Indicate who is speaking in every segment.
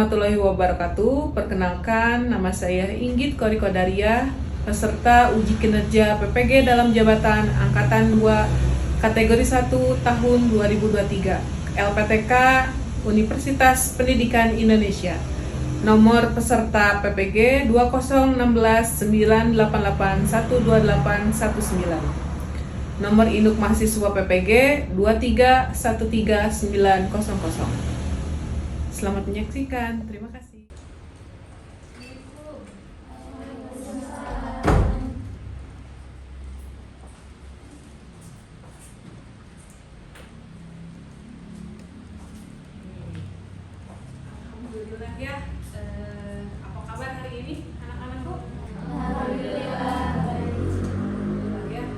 Speaker 1: warahmatullahi wabarakatuh. Perkenalkan, nama saya Inggit Koriko Daria, peserta uji kinerja PPG dalam jabatan Angkatan 2 kategori 1 tahun 2023 LPTK Universitas Pendidikan Indonesia. Nomor peserta PPG 201698812819. Nomor induk mahasiswa PPG 2313900. Selamat menyaksikan. Terima kasih. Alhamdulillah ya. Apa kabar hari ini anak-anakku? Alhamdulillah ya.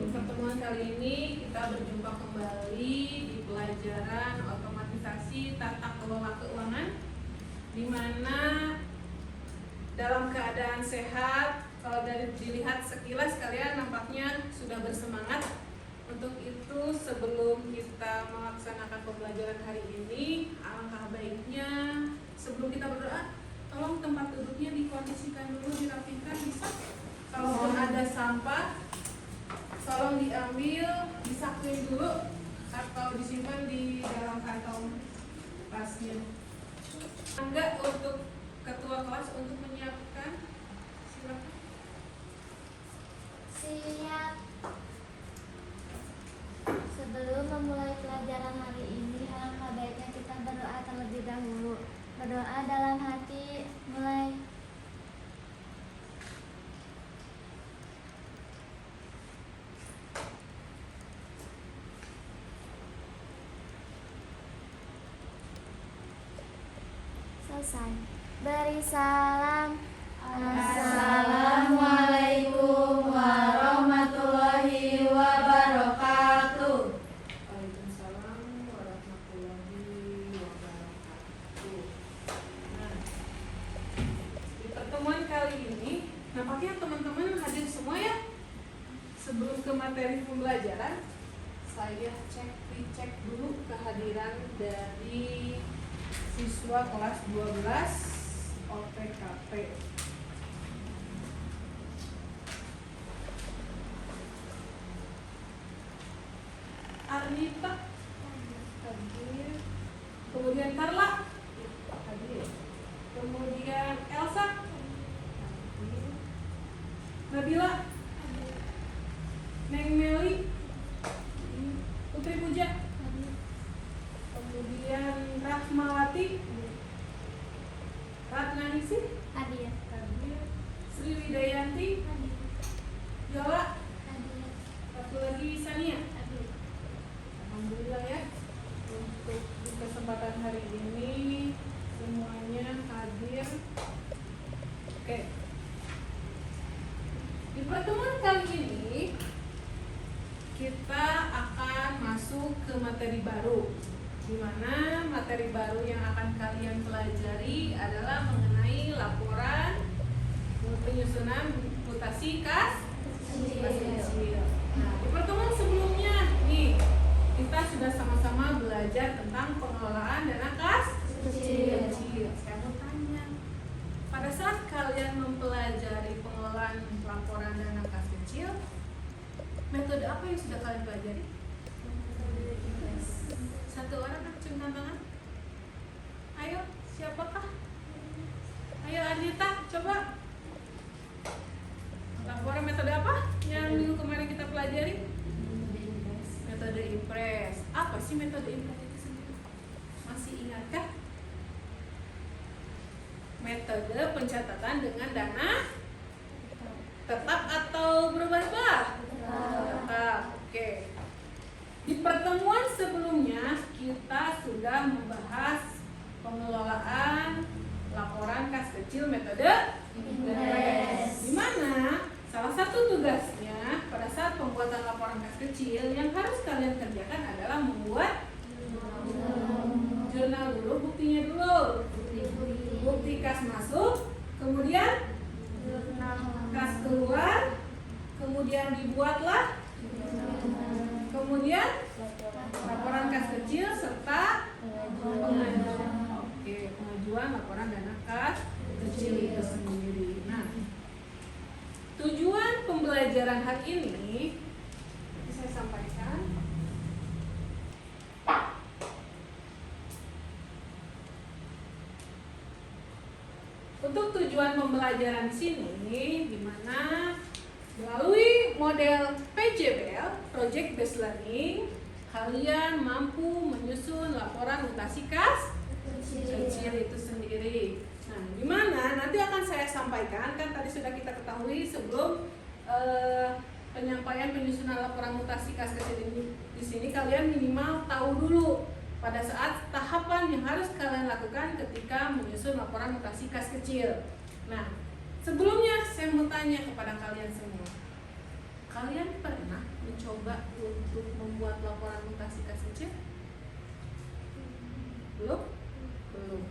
Speaker 1: Di pertemuan kali ini kita berjumpa kembali di pelajaran otomatisasi tata kelola keuangan, di mana dalam keadaan sehat. Kalau dari dilihat sekilas kalian nampaknya sudah bersemangat. Untuk itu sebelum kita melaksanakan pembelajaran hari ini, alangkah baiknya sebelum kita berdoa, tolong tempat duduknya dikondisikan dulu, dirapikan, bisa? Kalaupun ada sampah, tolong diambil, disakuin dulu atau disimpan di dalam kantong tasnya. Enggak, untuk ketua kelas untuk menyiapkan, silakan.
Speaker 2: Siap. Sebelum memulai pelajaran hari ini, alangkah baiknya kita berdoa terlebih dahulu. Berdoa dalam hati, mulai. Selesai. Beri salam.
Speaker 3: Assalamualaikum warahmatullahi wabarakatuh.
Speaker 1: Waalaikumsalam warahmatullahi wabarakatuh. Nah, di pertemuan kali ini, nampaknya teman-teman hadir semua ya. Sebelum ke materi pembelajaran, saya dicek dulu kehadiran dari siswa kelas 12 OTKP. Arnita hadir, kemudian Carla hadir, kemudian Elsa hadir, Nabila hadir, Neng Meli, Putri Puja hadir, kemudian Rahmawati, Ratnanisi
Speaker 2: Hadir.
Speaker 1: hadir, Sri Widayanti
Speaker 2: Hadir.
Speaker 1: Yola,
Speaker 2: Hadir.
Speaker 1: satu lagi Sania. Alhamdulillah ya, untuk di kesempatan hari ini semuanya hadir. Oke, di pertemuan kali ini kita akan masuk ke materi baru, di mana materi baru yang akan kalian pelajari adalah mengenai laporan penyusunan mutasi kas kecil. Nah, di pertemuan sebelumnya nih kita sudah sama-sama belajar tentang pengelolaan dana kas kecil. Saya mau tanya, pada saat kalian mempelajari pengelolaan laporan dana kas kecil, metode apa yang sudah kalian pelajari? Satu orang acungkan tangan. Ayo, siapakah? Ayo Anita, coba. Laporan metode apa yang minggu kemarin kita pelajari? Metode IMPRES. Apa sih metode IMPRES itu sendiri? Masih ingatkah? Metode pencatatan dengan dana tetap atau berubah-ubah? Tetap. Oke. Di pertemuan sebelumnya kita sudah membahas pengelolaan laporan kas kecil metode IMPRES. Di mana salah satu tugasnya pada saat pembuatan laporan kas kecil yang harus kalian kerjakan adalah membuat jurnal dulu, buktinya dulu. Bukti kas masuk, kemudian kas keluar, kemudian dibuatlah, kemudian laporan kas kecil serta pengajuan. Oke, pengajuan tujuan laporan dana kas kecil itu sendiri. Nah, tujuan pembelajaran hari ini saya sampaikan. Untuk tujuan pembelajaran di sini, di mana melalui model PJBL (Project Based Learning), kalian mampu menyusun laporan mutasi kas kecil itu sendiri. Nah, di mana nanti akan saya sampaikan, kan tadi sudah kita ketahui sebelum penyampaian penyusunan laporan mutasi kas kecil ini di sini, kalian minimal tahu dulu pada saat tahapan yang harus kalian lakukan ketika menyusun laporan mutasi kas kecil. Nah, sebelumnya saya mau tanya kepada kalian semua, kalian pernah mencoba untuk membuat laporan mutasi kas kecil? Belum? Belum.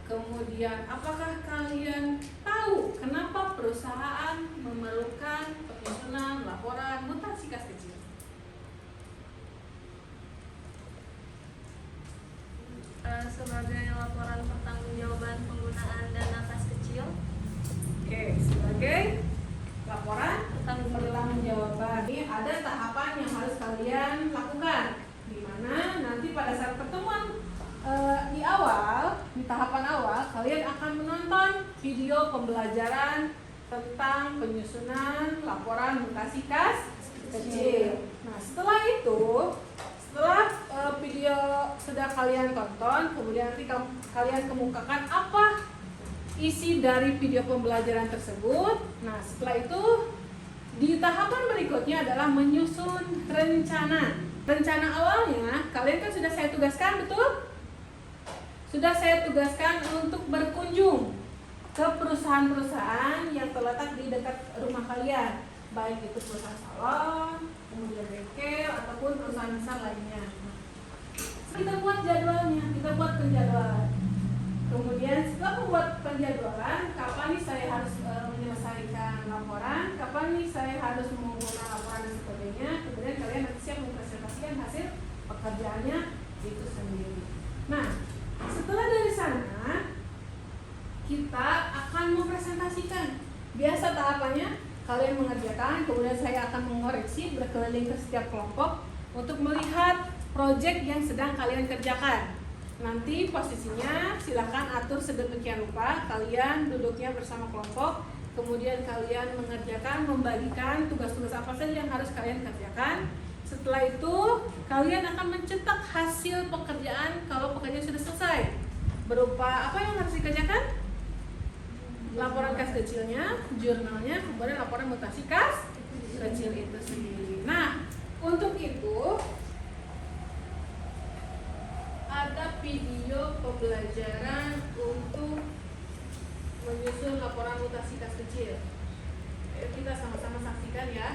Speaker 1: Kemudian, apakah kalian tahu kenapa perusahaan memerlukan penyusunan laporan mutasi kas kecil?
Speaker 2: Sebagai laporan pertanggungjawaban penggunaan dana kas kecil.
Speaker 1: Oke, sebagai laporan pertanggungjawaban. Ini ada tahapan yang harus kalian lakukan, di mana nanti pada saat pertemuan di awal, di tahapan awal, kalian akan menonton video pembelajaran tentang penyusunan laporan mutasi kas kecil. Nah, setelah itu, setelah video sudah kalian tonton, kemudian nanti kalian kemukakan apa isi dari video pembelajaran tersebut. Nah, setelah itu di tahapan berikutnya adalah menyusun rencana. Rencana awalnya kalian kan sudah saya tugaskan, betul? Sudah saya tugaskan untuk berkunjung ke perusahaan-perusahaan yang terletak di dekat rumah kalian, baik itu perusahaan salon, kemudian bengkel, ataupun perusahaan besar lainnya. Kita buat jadwalnya, kita buat penjadwalan. Kemudian setelah membuat penjadwalan, kapan nih saya harus menyelesaikan laporan, kapan nih saya harus mengumpulkan laporan dan sebagainya. Kemudian kalian nanti siap mempresentasikan hasil pekerjaannya itu sendiri. Nah, setelah dari sana kita akan mempresentasikan. Biasa tahapannya kalian mengerjakan, kemudian saya akan mengoreksi, berkeliling ke setiap kelompok untuk melihat proyek yang sedang kalian kerjakan. Nanti posisinya silakan atur sedemikian rupa, kalian duduknya bersama kelompok, kemudian kalian mengerjakan, membagikan tugas-tugas apa saja yang harus kalian kerjakan. Setelah itu kalian akan mencetak hasil pekerjaan kalau pekerjaan sudah selesai. Berupa apa yang harus dikerjakan? Laporan kas kecilnya, jurnalnya, kemudian laporan mutasi kas kecil itu sendiri. Nah, untuk itu ada video pembelajaran untuk menyusun laporan mutasi kas kecil. Ayo kita sama-sama saksikan ya.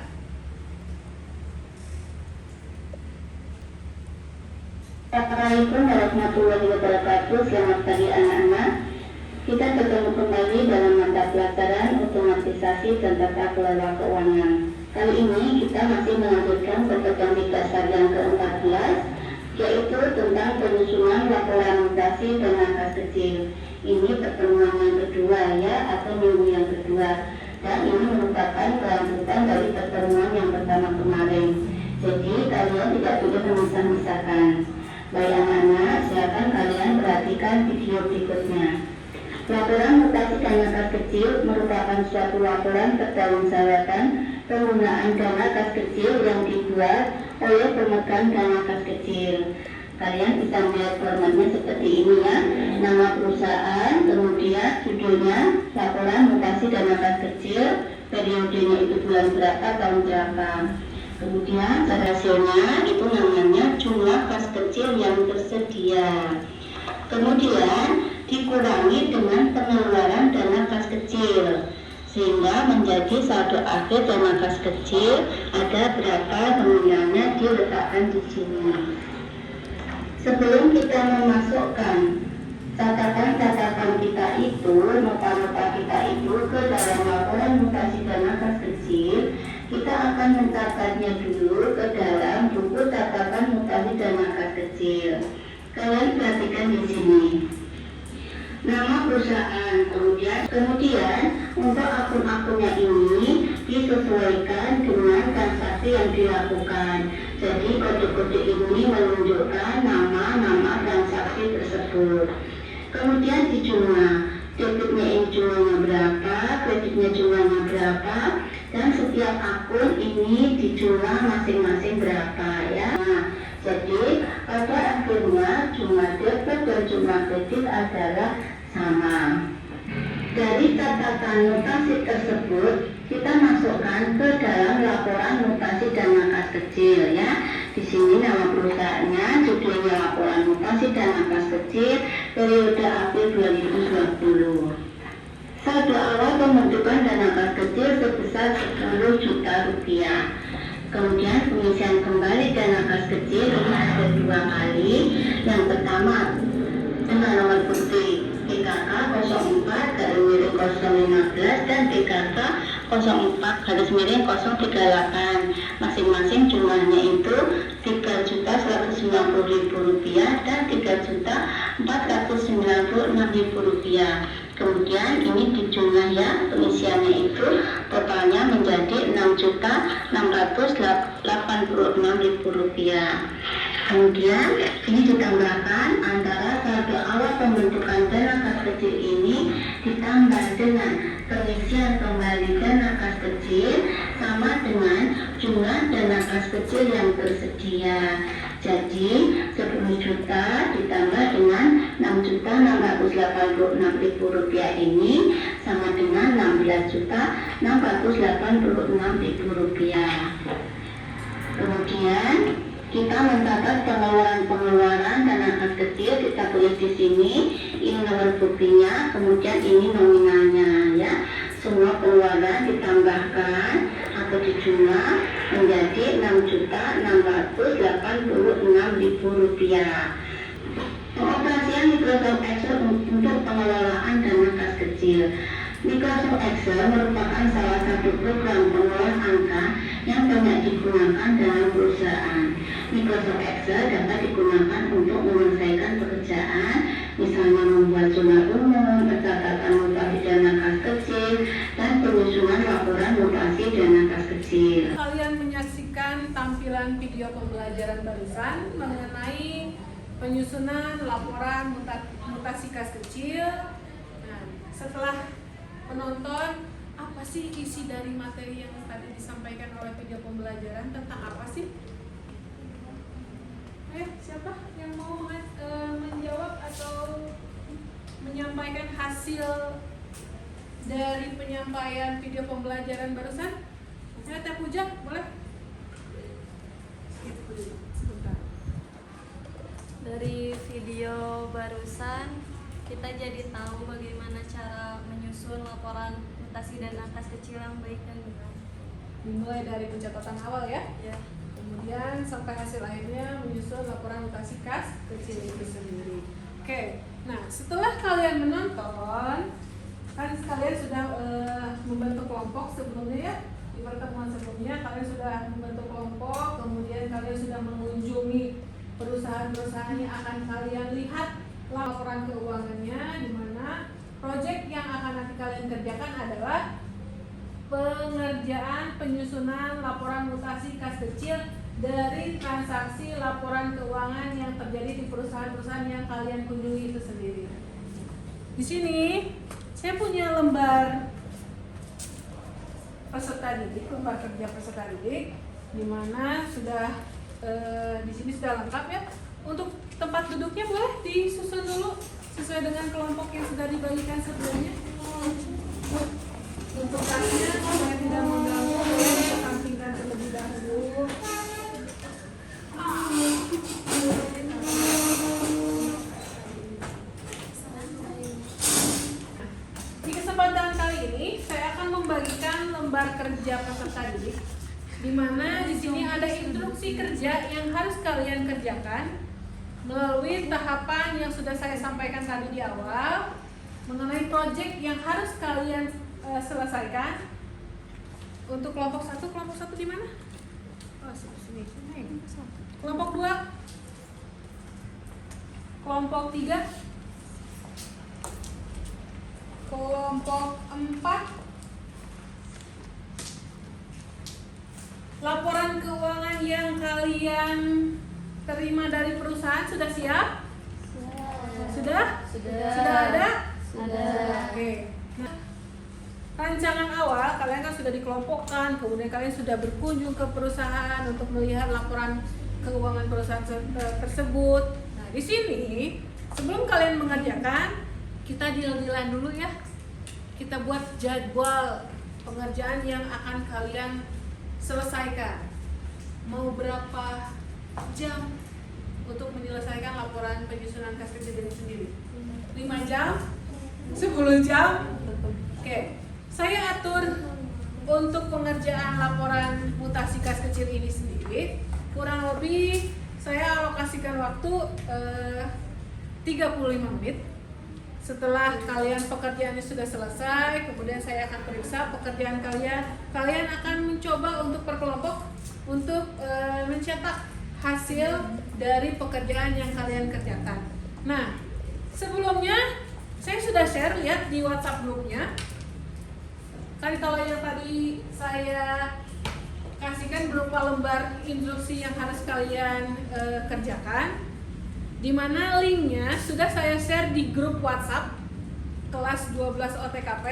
Speaker 4: Assalamualaikum warahmatullahi wabarakatuh. Selamat pagi anak-anak. Kita bertemu kembali dalam mata pelajaran otomatisasi dan tata kelola keuangan. Kali ini kita masih melanjutkan pekerjaan tugas harian ke-14, yaitu tentang penyusunan laporan mutasi dana kas kecil. Ini pertemuan yang kedua ya, atau minggu yang kedua. Dan ini merupakan kelanjutan dari pertemuan yang pertama kemarin. Jadi kalian tidak boleh memisah-misahkan. Baik anak-anak, silakan kalian perhatikan video berikutnya. Laporan mutasi dana kas kecil merupakan suatu laporan pertanggungjawaban penggunaan dana kas kecil yang dibuat oleh pemegang dana kas kecil. Kalian bisa melihat formatnya seperti ini ya. Nama perusahaan, kemudian judulnya laporan mutasi dana kas kecil, periodenya itu bulan berapa, tahun berapa. Kemudian hasilnya itu namanya jumlah kas kecil yang tersedia. Kemudian dikurangi dengan pengeluaran dana kas kecil, sehingga menjadi saldo akhir dana kas kecil ada berapa, kemudiannya diletakkan di sini. Sebelum kita memasukkan catatan-catatan kita itu, nota-nota kita itu ke dalam laporan mutasi dana kas kecil, kita akan mencatatnya dulu ke dalam buku catatan mutasi dana kas kecil. Kalian perhatikan di sini. nama perusahaan. Kemudian untuk akun-akunnya ini disesuaikan dengan transaksi yang dilakukan. Jadi kode-kode ini menunjukkan nama transaksi tersebut. Kemudian di jumlah, debitnya ini jumlahnya berapa, kreditnya jumlahnya berapa, dan setiap akun ini di jumlah masing-masing berapa ya. Nah, jadi pada akhirnya jumlah debit dan jumlah kredit adalah sama. Dari catatan notasi tersebut kita masukkan ke dalam laporan notasi dana kas kecil ya. Di sini nama perusahaannya, judulnya laporan notasi dana kas kecil periode April 2020. Saldo awal pembentukan dana kas kecil sebesar 10 juta rupiah. Kemudian pengisian kembali dana kas kecil ini ada 2 kali. Yang pertama dengan nomor putih PKK 04/015 dan PKK 04/038. Masing-masing jumlahnya itu Rp3.190.000 dan Rp3.496.000. Kemudian ini dijumlah ya, pengisiannya itu totalnya menjadi Rp6.686.000. Kemudian ini ditambahkan antara saldo awal pembentukan dana kas kecil ini ditambah dengan pengisian kembali dana kas kecil sama dengan jumlah dana kas kecil yang tersedia. Jadi 10 juta ditambah dengan Rp6.686.000 ini sama dengan Rp16.686.000. Kemudian kita mencatat pengeluaran dana kas kecil, kita tulis di sini, ini nomor buktinya, kemudian ini nominalnya ya. Semua pengeluaran ditambahkan atau dijumlah menjadi Rp6.686.000. Pengoperasian Microsoft Excel untuk pengelolaan dana kas kecil. Microsoft Excel merupakan salah satu program pengolah angka yang banyak digunakan dalam perusahaan. Microsoft Excel dapat digunakan untuk menyelesaikan pekerjaan, misalnya membuat jurnal umum, pencatatan mutasi dana kas kecil, dan penyusunan laporan mutasi dana kas kecil.
Speaker 1: Kalian menyaksikan tampilan video pembelajaran barusan mengenai penyusunan laporan mutasi kas kecil. Nah, setelah menonton, apa sih isi dari materi yang tadi disampaikan oleh video pembelajaran, tentang apa sih? Siapa yang mau menjawab atau menyampaikan hasil dari penyampaian video pembelajaran barusan? Teh Puja, boleh? Sebentar.
Speaker 2: Dari video barusan kita jadi tahu bagaimana cara menyusun laporan mutasi dana kas kecil yang baik dan benar.
Speaker 1: Dimulai dari pencatatan awal ya.
Speaker 2: Ya.
Speaker 1: Kemudian sampai hasil akhirnya menyusun laporan mutasi kas kecil itu sendiri. Oke, nah setelah kalian menonton, kan kalian sudah membentuk kelompok sebelumnya ya. Di pertemuan sebelumnya kalian sudah membentuk kelompok, kemudian kalian sudah mengunjungi perusahaan-perusahaan yang akan kalian lihat laporan keuangannya, di mana proyek yang akan nanti kalian kerjakan adalah pengerjaan penyusunan laporan mutasi kas kecil dari transaksi laporan keuangan yang terjadi di perusahaan-perusahaan yang kalian kunjungi itu sendiri. Di sini saya punya lembar peserta didik, lembar kerja peserta didik, di mana sudah di sini sudah lengkap ya. Untuk tempat duduknya boleh disusun dulu sesuai dengan kelompok yang sudah dibagikan sebelumnya. Untuk tasnya supaya tidak mengganggu, boleh ditampilkan terlebih dahulu. Di kesempatan kali ini saya akan membagikan lembar kerja peserta didik, di mana di sini ada instruksi kerja yang harus kalian kerjakan melalui tahapan yang sudah saya sampaikan tadi di awal mengenai proyek yang harus kalian selesaikan. Untuk kelompok 1 di mana? Oh, sini. Kelompok 2, kelompok 3, kelompok 4. Laporan keuangan yang kalian terima dari perusahaan sudah siap? Sudah? Sudah ada?
Speaker 3: Sudah.
Speaker 1: Oke. Nah, rancangan awal kalian kan sudah dikelompokkan, kemudian kalian sudah berkunjung ke perusahaan untuk melihat laporan keuangan perusahaan tersebut. Nah, di sini sebelum kalian mengerjakan, kita deal-dealan dulu ya. Kita buat jadwal pengerjaan yang akan kalian selesaikan. Mau berapa jam untuk menyelesaikan laporan penyusunan kas kecil ini sendiri? 5 jam? 10 jam? Oke. Saya atur untuk pengerjaan laporan mutasi kas kecil ini sendiri kurang lebih saya alokasikan waktu 35 menit. Setelah kalian pekerjaannya sudah selesai, kemudian saya akan periksa pekerjaan kalian. Kalian akan mencoba untuk berkelompok untuk mencetak hasil dari pekerjaan yang kalian kerjakan. Nah, sebelumnya saya sudah share, lihat di WhatsApp grupnya. Kalau yang tadi saya kasihkan berupa lembar instruksi yang harus kalian kerjakan, di mana linknya sudah saya share di grup WhatsApp kelas 12 OTKP.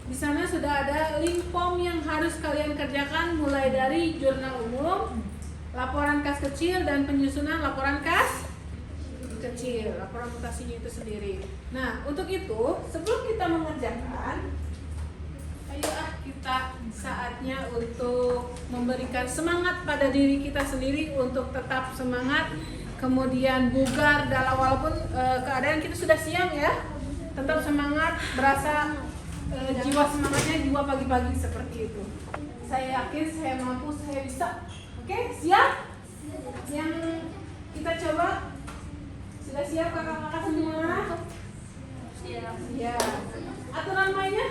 Speaker 1: Di sana sudah ada link form yang harus kalian kerjakan, mulai dari jurnal umum, laporan kas kecil, dan penyusunan laporan kas kecil, laporan mutasinya itu sendiri. Nah, untuk itu sebelum kita mengerjakan, ayo kita saatnya untuk memberikan semangat pada diri kita sendiri untuk tetap semangat, kemudian bugar dalam walaupun keadaan kita sudah siang ya, tetap semangat, berasa jiwa semangatnya jiwa pagi-pagi seperti itu. Saya yakin saya mampu, saya bisa. Oke, siap? Yang kita coba sudah siap kakak-kakak semua? Siap. Ya. Aturan mainnya?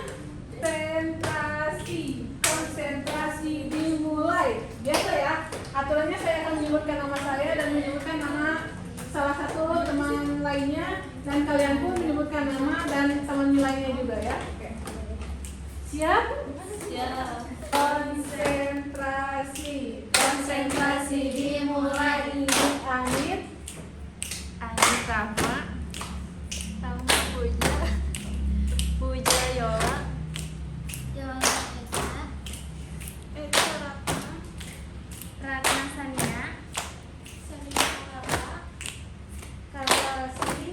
Speaker 1: Konsentrasi dimulai. Biasa ya, aturannya saya akan menyebutkan nama saya dan menyebutkan nama salah satu teman lainnya, dan kalian pun menyebutkan nama dan teman lainnya juga ya. Oke. Siap?
Speaker 3: Siap.
Speaker 1: Konsentrasi dimulai. Anit
Speaker 2: Rama, Tama Puja Yola Eka Ratna Sania Kalawasi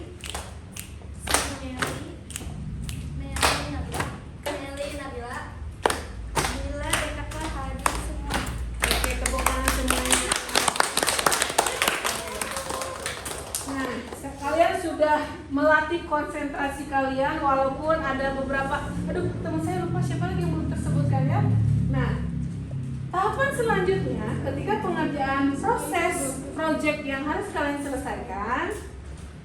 Speaker 2: Meli Nabila Bila Dekatlah hadir semua.
Speaker 1: Oke, tepuk tangan semuanya. Nah, kalian sudah melatih konsentrasi kalian walaupun ada beberapa, teman saya lupa siapa lagi yang belum tersebutkan ya. Nah, tahapan selanjutnya ketika pengerjaan proses project yang harus kalian selesaikan,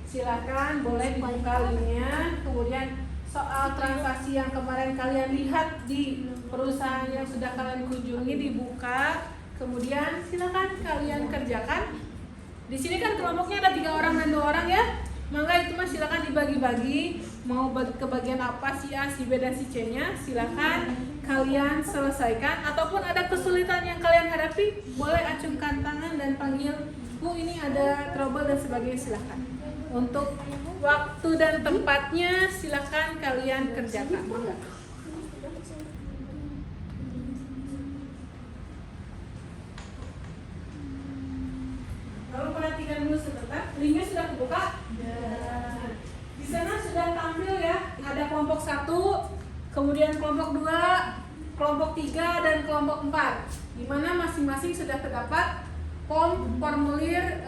Speaker 1: silakan boleh dibuka linknya. Kemudian soal transaksi yang kemarin kalian lihat di perusahaan yang sudah kalian kunjungi dibuka. Kemudian silakan kalian kerjakan. Di sini kan kelompoknya ada 3 orang dan 2 orang ya. Maka itu mah silakan dibagi-bagi. Mau ke bagian apa, si A, si B, dan si C-nya, silakan kalian selesaikan. Ataupun ada kesulitan yang kalian hadapi, boleh acungkan tangan dan panggil, Bu, ini ada trouble dan sebagainya, silakan. Untuk waktu dan tempatnya silakan kalian kerjakan. Lalu perhatikan dulu sebentar, linknya sudah kebuka. Di sana sudah tampil ya, ada kelompok 1, kemudian kelompok 2, kelompok 3, dan kelompok 4, di mana masing-masing sudah terdapat formulir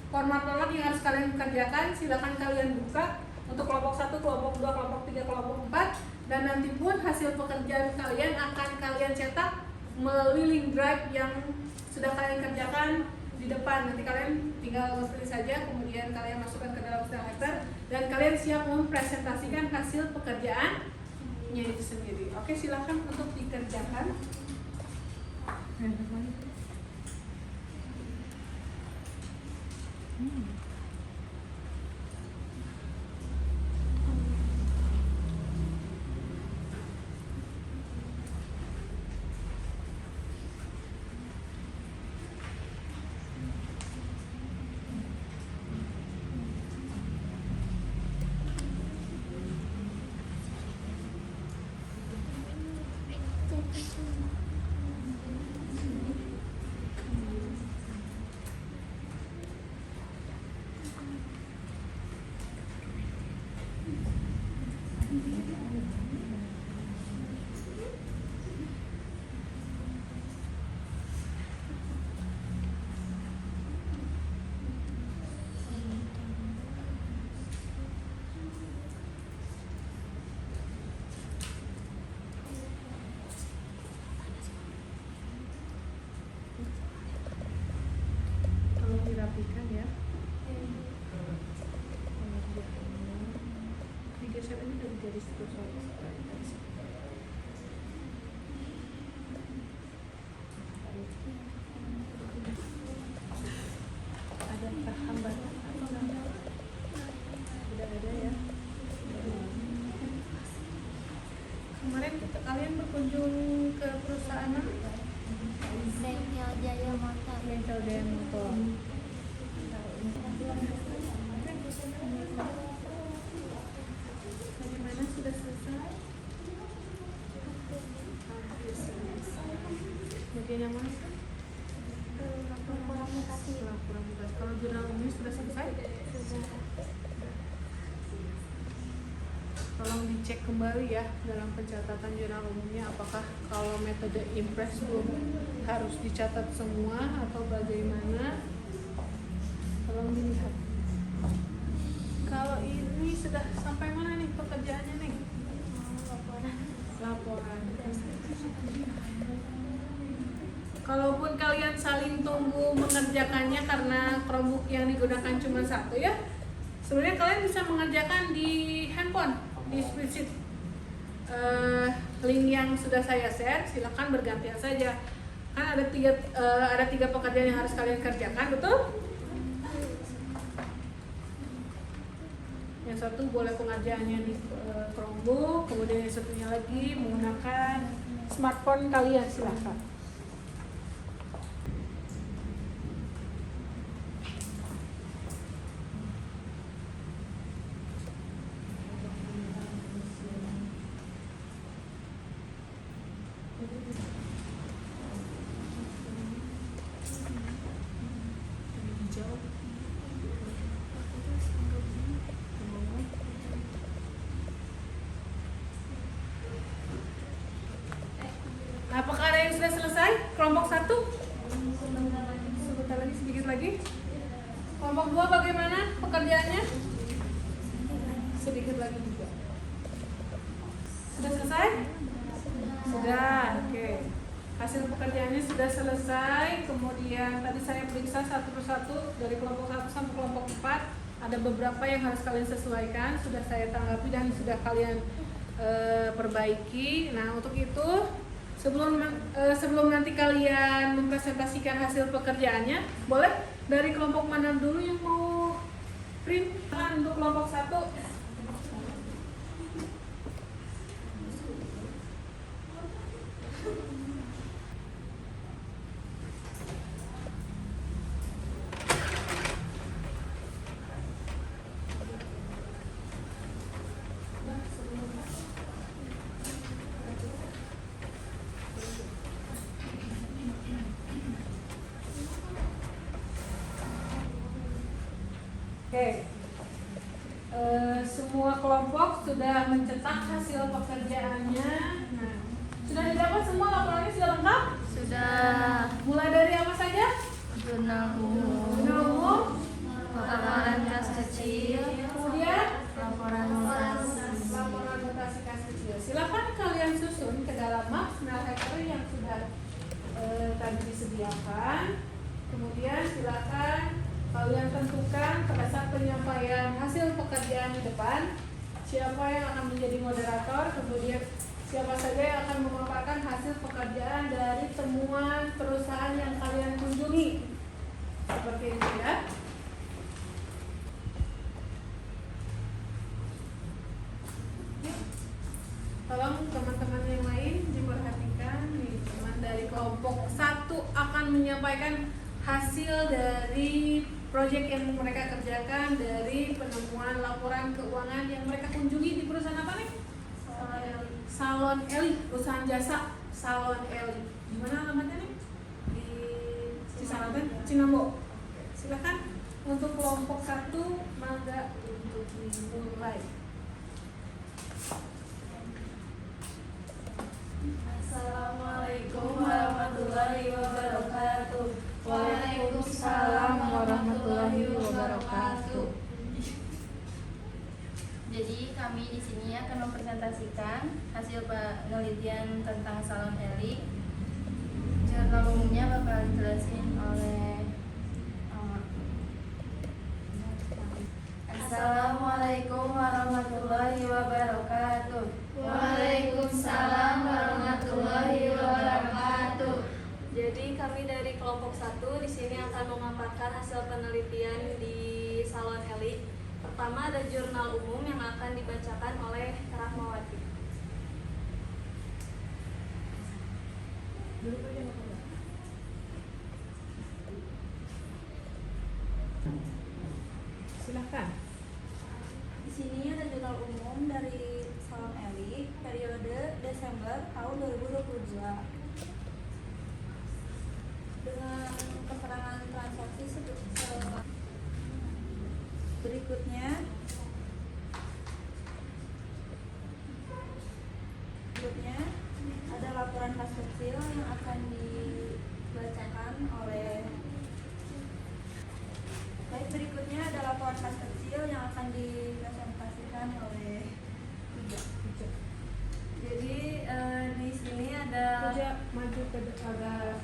Speaker 1: format yang harus kalian kerjakan. Silakan kalian buka untuk kelompok 1, kelompok 2, kelompok 3, kelompok 4, dan nanti pun hasil pekerjaan kalian akan kalian cetak melalui link drive yang sudah kalian kerjakan di depan. Nanti kalian tinggal nge-print saja, kemudian kalian masukkan ke dalam file Excel, dan kalian siap mempresentasikan hasil pekerjaannya itu sendiri. Oke, silakan untuk dikerjakan. jadi satu. Adakah hambatan atau kendala? Tidak ada ya. Kemarin kalian berkunjung ke perusahaan apa?
Speaker 2: Bengkel Jaya Motor.
Speaker 1: Bengkel Jaya Motor. Bagaimana, sudah selesai? Bagian yang mana?
Speaker 2: Laporan mutasi.
Speaker 1: Laporan mutasi. Kalau jurnal umumnya sudah selesai?
Speaker 2: Sudah.
Speaker 1: Tolong dicek kembali ya dalam pencatatan jurnal umumnya, apakah kalau metode impress belum harus dicatat semua atau bagaimana. Tolong dilihat. Kalau ini sudah sampai mana nih pekerjaannya nih? Laporan. Kalaupun kalian saling tunggu mengerjakannya karena Chromebook yang digunakan cuma satu ya, sebenarnya kalian bisa mengerjakan di handphone, di spreadsheet. Link yang sudah saya share, silakan bergantian saja. Kan ada tiga pekerjaan yang harus kalian kerjakan, betul? Yang satu boleh pengerjaannya di Chromebook, kemudian yang satunya lagi menggunakan smartphone kalian, silakan. Apakah ada yang sudah selesai? Kelompok 1? Sebentar lagi, sedikit lagi. Kelompok 2 bagaimana pekerjaannya? Sedikit lagi juga. Sudah selesai? Sudah, oke. Hasil pekerjaannya sudah selesai. Kemudian tadi saya periksa satu persatu dari kelompok 1 sampai kelompok 4. Ada beberapa yang harus kalian sesuaikan. Sudah saya tanggapi dan sudah kalian perbaiki. Nah, untuk itu sebelum nanti kalian mempresentasikan hasil pekerjaannya, boleh dari kelompok mana dulu yang mau print? Untuk kelompok 1. Oke, semua kelompok sudah mencetak hasil pekerjaannya. Nah, sudah didapat semua laporannya, sudah lengkap?
Speaker 3: Sudah.
Speaker 1: Mulai dari apa saja?
Speaker 3: Jurnal umum,
Speaker 1: Jurnal umum,
Speaker 3: laporan kas kecil,
Speaker 1: kemudian
Speaker 3: laporan mutasi.
Speaker 1: laporan mutasi kas kecil. Silakan kalian susun ke dalam maps narrator yang sudah tadi disediakan. Kemudian silakan kalian tentukan pada saat penyampaian hasil pekerjaan di depan siapa yang akan menjadi moderator, kemudian siapa saja yang akan memaparkan hasil pekerjaan dari temuan perusahaan yang kalian kunjungi. Seperti ini ya. Tolong teman-teman yang lain diperhatikan nih, teman dari kelompok 1 akan menyampaikan hasil dari proyek yang mereka kerjakan dari penemuan laporan keuangan yang mereka kunjungi di perusahaan apa nih? Salon Eli, perusahaan jasa Salon Eli. Di mana alamatnya nih? Di Cisanten, Cinambo. Silakan untuk kelompok 1, mangga untuk dimulai.
Speaker 3: Assalamualaikum warahmatullahi wabarakatuh.
Speaker 1: Waalaikumsalam warahmatullahi wabarakatuh.
Speaker 3: Jadi kami di sini akan mempresentasikan hasil penelitian tentang Salon Eli. Jurnal umumnya bakal dijelasin oleh Assalamualaikum warahmatullahi wabarakatuh.
Speaker 5: Jadi kami dari kelompok 1 di sini akan memaparkan hasil penelitian di Salon Elik. Pertama ada jurnal umum yang akan dibacakan oleh Rahmawati.
Speaker 1: Silahkan.
Speaker 6: Di sini ada jurnal umum dari Salon Elik periode Desember tahun 2022 dengan keterangan transaksi berikutnya. Ada laporan kas kecil yang akan dibacakan oleh berikutnya ada laporan kas kecil yang akan dipresentasikan oleh
Speaker 5: Jadi di sini ada
Speaker 1: Maju ke depan.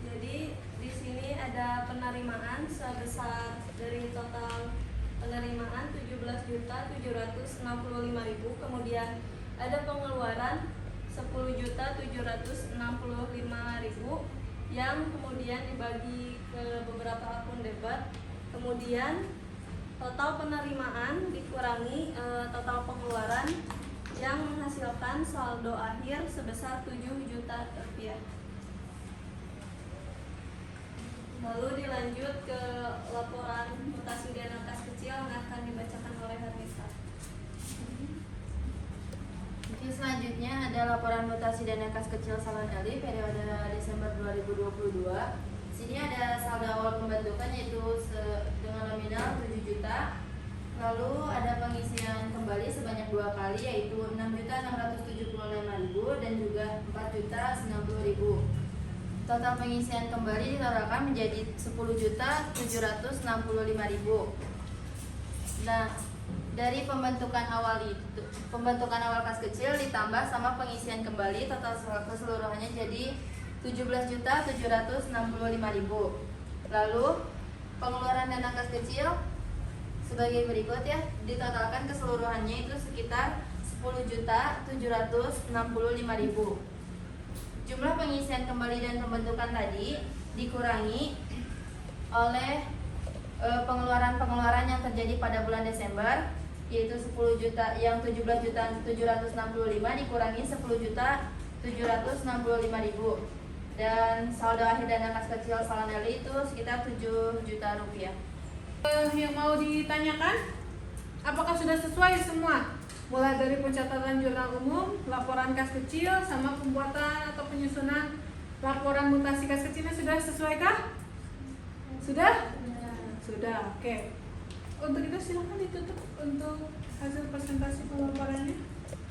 Speaker 5: Jadi di sini ada penerimaan sebesar dari total penerimaan 17.765.000, kemudian ada pengeluaran 10.765.000 yang kemudian dibagi ke beberapa akun debat. Kemudian total penerimaan dikurangi total pengeluaran yang menghasilkan saldo akhir sebesar 7 juta rupiah. Lalu dilanjut ke laporan mutasi dana kas kecil yang akan dibacakan oleh Harnisa.
Speaker 3: Oke, selanjutnya ada laporan mutasi dana kas kecil Salon Elik periode Desember 2022. Di sini ada saldo awal pembentukan yaitu dengan nominal 7 juta. Lalu ada pengisian kembali sebanyak 2 kali yaitu 6.676.000 dan juga 4.090.000. Total pengisian kembali ditotalkan menjadi 10.765.000. Nah, dari pembentukan awal kas kecil ditambah sama pengisian kembali, total keseluruhannya jadi 17.765.000. Lalu pengeluaran dana kas kecil sebagai berikut ya, ditotalkan keseluruhannya itu sekitar 10.765.000. Jumlah pengisian kembali dan pembentukan tadi dikurangi oleh pengeluaran-pengeluaran yang terjadi pada bulan Desember, yaitu 10 juta yang 17.765 dikurangi 10.765.000 dan saldo akhir dana kas kecil Salon Elik itu sekitar 7 juta rupiah.
Speaker 1: Yang mau ditanyakan, apakah sudah sesuai semua? Mulai dari pencatatan jurnal umum, laporan kas kecil, sama pembuatan atau penyusunan laporan mutasi kas kecilnya sudah sesuaikah? Sudah? Sudah, oke. Untuk itu silakan ditutup untuk hasil presentasi pemaparannya.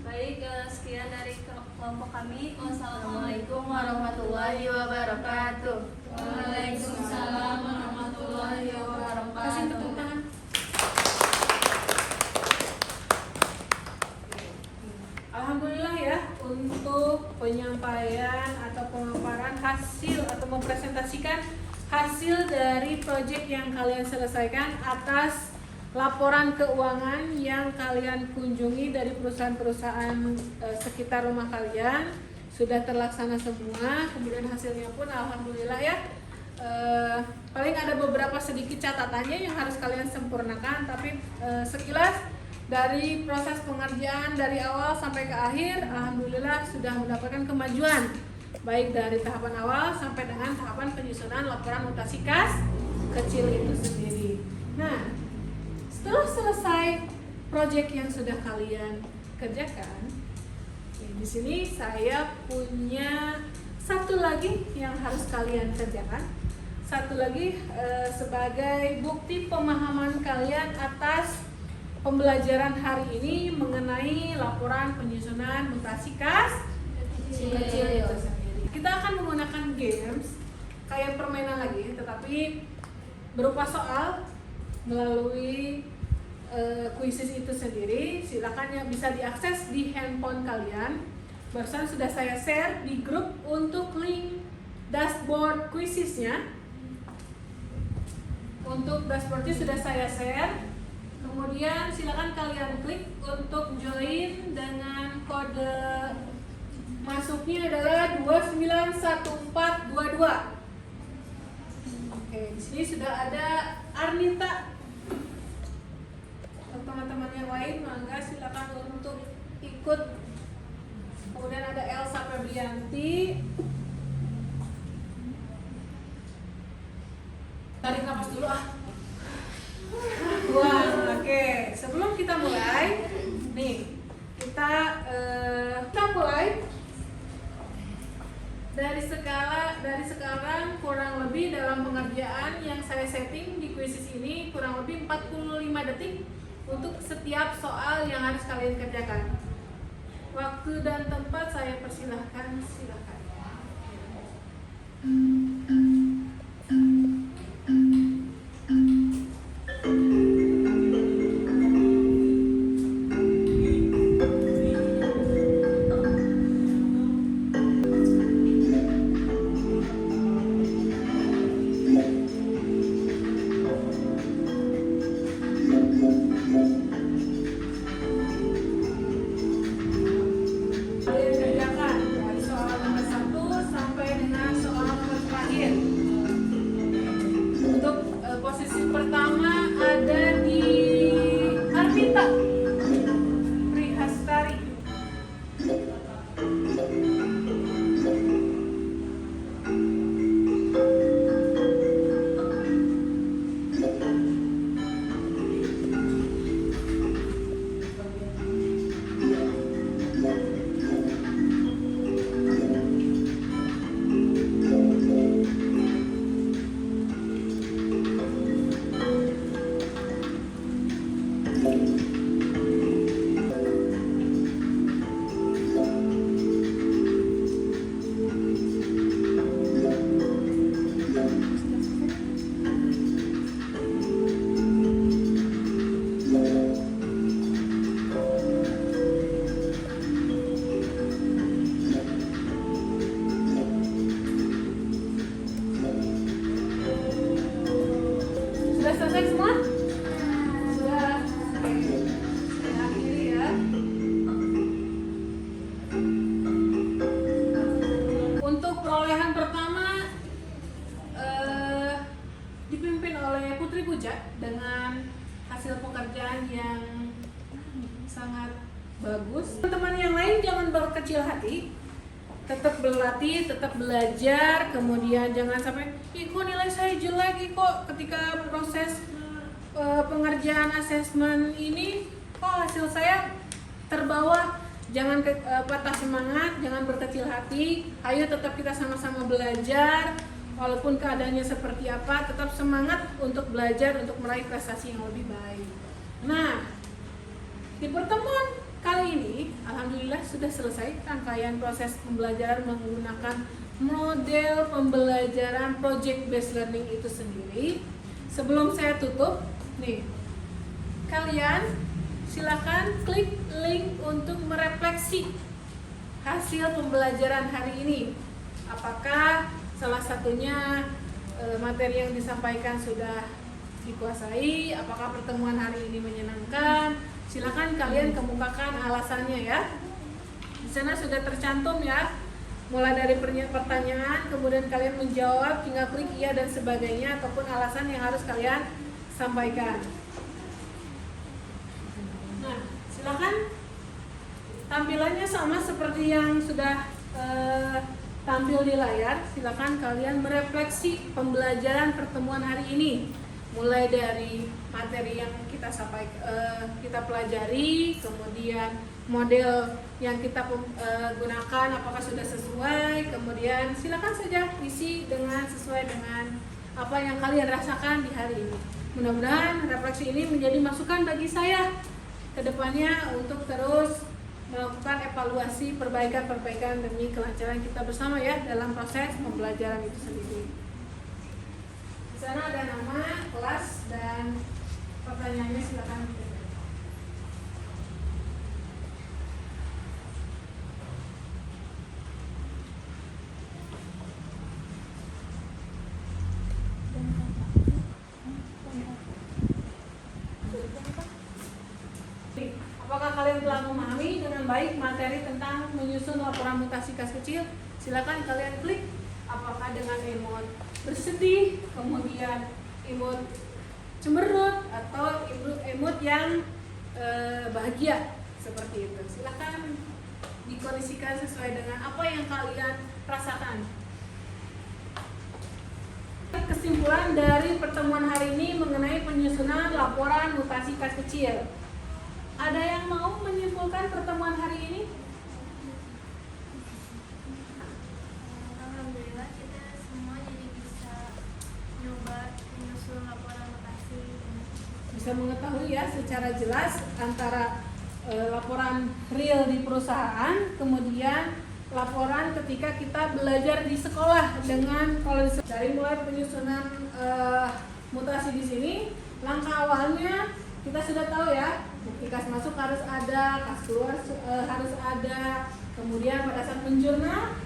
Speaker 5: Baik, sekian dari kelompok kami.
Speaker 3: Wassalamualaikum warahmatullahi wabarakatuh.
Speaker 5: Waalaikumsalam warahmatullahi wabarakatuh.
Speaker 1: Kasih tepuk tangan. Alhamdulillah ya, untuk penyampaian atau pemaparan hasil atau mempresentasikan hasil dari proyek yang kalian selesaikan atas laporan keuangan yang kalian kunjungi dari perusahaan-perusahaan sekitar rumah kalian sudah terlaksana semua. Kemudian hasilnya pun alhamdulillah ya, paling ada beberapa sedikit catatannya yang harus kalian sempurnakan, tapi sekilas dari proses pengerjaan dari awal sampai ke akhir alhamdulillah sudah mendapatkan kemajuan, baik dari tahapan awal sampai dengan tahapan penyusunan laporan mutasi kas kecil itu sendiri. Nah, setelah selesai proyek yang sudah kalian kerjakan, di sini saya punya satu lagi yang harus kalian kerjakan. Satu lagi sebagai bukti pemahaman kalian atas pembelajaran hari ini mengenai laporan penyusunan mutasi kas kecil itu sendiri. Kita akan menggunakan games kayak permainan lagi, tetapi berupa soal melalui kuisis itu sendiri. Silakan yang bisa diakses di handphone kalian. Barusan sudah saya share di grup untuk link dashboard kuisisnya. Untuk dashboardnya sudah saya share. Kemudian silakan kalian klik untuk join dengan kode masuknya adalah 291422. Oke, di sini sudah ada Arnita. Untuk teman-teman yang lain, mangga silakan untuk ikut. Kemudian ada Elsa Febrianti. Tarik nafas dulu ah. Wah, oke. Sebelum kita mulai, nih kita mulai dari sekarang kurang lebih dalam pengerjaan yang saya setting di kuisis ini kurang lebih 45 detik untuk setiap soal yang harus kalian kerjakan. Waktu dan tempat saya persilahkan, silakan. Dengan hasil pekerjaan yang sangat bagus. Teman-teman yang lain jangan berkecil hati, tetap berlatih, tetap belajar, kemudian jangan sampai kok nilai saya jelek kok ketika proses pengerjaan asesmen ini kok hasil saya terbawah. Jangan patah semangat, jangan berkecil hati, ayo tetap kita sama-sama belajar. Walaupun keadaannya seperti apa, tetap semangat untuk belajar, untuk meraih prestasi yang lebih baik. Nah, di pertemuan kali ini, alhamdulillah sudah selesai rangkaian proses pembelajaran menggunakan model pembelajaran project based learning itu sendiri. Sebelum saya tutup, nih, kalian silakan klik link untuk merefleksi hasil pembelajaran hari ini. Apakah salah satunya materi yang disampaikan sudah dikuasai, apakah pertemuan hari ini menyenangkan? Silakan kalian kemukakan alasannya ya. Di sana sudah tercantum ya, mulai dari pertanyaan, kemudian kalian menjawab, tinggal klik iya dan sebagainya, ataupun alasan yang harus kalian sampaikan. Nah, silakan tampilannya sama seperti yang sudah tampil di layar. Silakan kalian merefleksi pembelajaran pertemuan hari ini, mulai dari materi yang kita pelajari, kemudian model yang kita gunakan apakah sudah sesuai, kemudian silakan saja isi dengan sesuai dengan apa yang kalian rasakan di hari ini. Mudah-mudahan refleksi ini menjadi masukan bagi saya ke depannya untuk terus melakukan evaluasi perbaikan-perbaikan demi kelancaran kita bersama ya dalam proses pembelajaran itu sendiri. Di sana ada nama, kelas, dan pertanyaannya silakan. Apakah kalian telah memahami dengan baik materi tentang menyusun laporan mutasi kas kecil, silakan kalian klik apakah dengan emot bersedih, kemudian emot cemberut, atau emot yang bahagia seperti itu. Silakan dikondisikan sesuai dengan apa yang kalian rasakan. Kesimpulan dari pertemuan hari ini mengenai penyusunan laporan mutasi kas kecil. Ada yang mau menyimpulkan pertemuan hari ini?
Speaker 2: Alhamdulillah kita semua jadi bisa nyoba menyusun laporan mutasi.
Speaker 1: Bisa mengetahui ya secara jelas antara laporan real di perusahaan, kemudian laporan ketika kita belajar di sekolah. Dengan kalau dari mulai penyusunan mutasi di sini, langkah awalnya kita sudah tahu ya, bukti kas masuk harus ada, kas keluar harus ada, kemudian pada saat menjurnal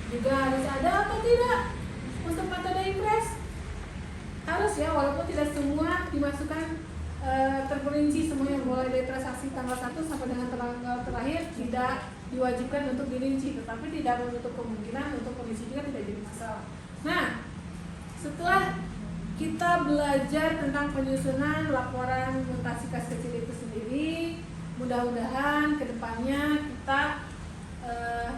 Speaker 1: juga harus ada atau tidak. Untuk metode impress harus ya, walaupun tidak semua dimasukkan terperinci semuanya, mulai dari transaksi tanggal 1 sampai dengan tanggal terakhir tidak diwajibkan untuk dirinci, tetapi tidak menutup kemungkinan untuk kondisi juga tidak jadi masalah. Nah, setelah kita belajar tentang penyusunan laporan mutasi kas kecil itu sendiri, mudah-mudahan kedepannya kita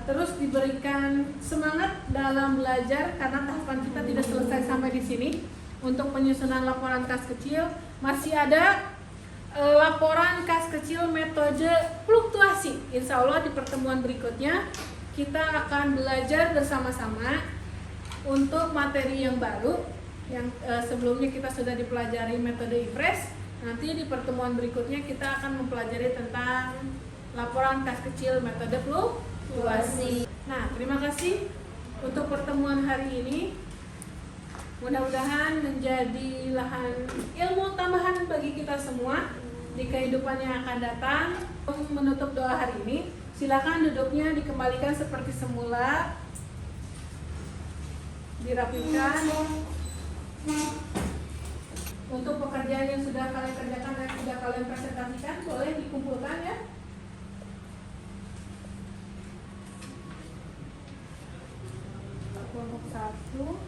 Speaker 1: terus diberikan semangat dalam belajar, karena tahapan kita tidak selesai sampai di sini. Untuk penyusunan laporan kas kecil masih ada laporan kas kecil metode fluktuasi. Insya Allah di pertemuan berikutnya kita akan belajar bersama-sama untuk materi yang baru, yang sebelumnya kita sudah dipelajari metode impress. Nanti di pertemuan berikutnya kita akan mempelajari tentang laporan kas kecil metode fluktuasi. Nah, terima kasih untuk pertemuan hari ini. Mudah-mudahan menjadi lahan ilmu tambahan bagi kita semua di kehidupan yang akan datang. Menutup doa hari ini, silakan duduknya dikembalikan seperti semula, dirapikan. Untuk pekerjaan yang sudah kalian kerjakan dan sudah kalian presentasikan, boleh dikumpulkan ya. Kelompok 1.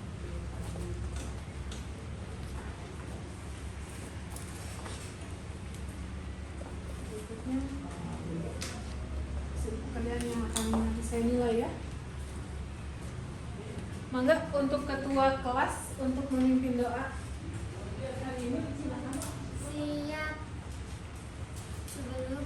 Speaker 1: Pekerjaan yang akan nanti saya nilai ya. Mangga untuk ketua kelas untuk memimpin doa hari ini, silakan.
Speaker 2: Siap. Sebelum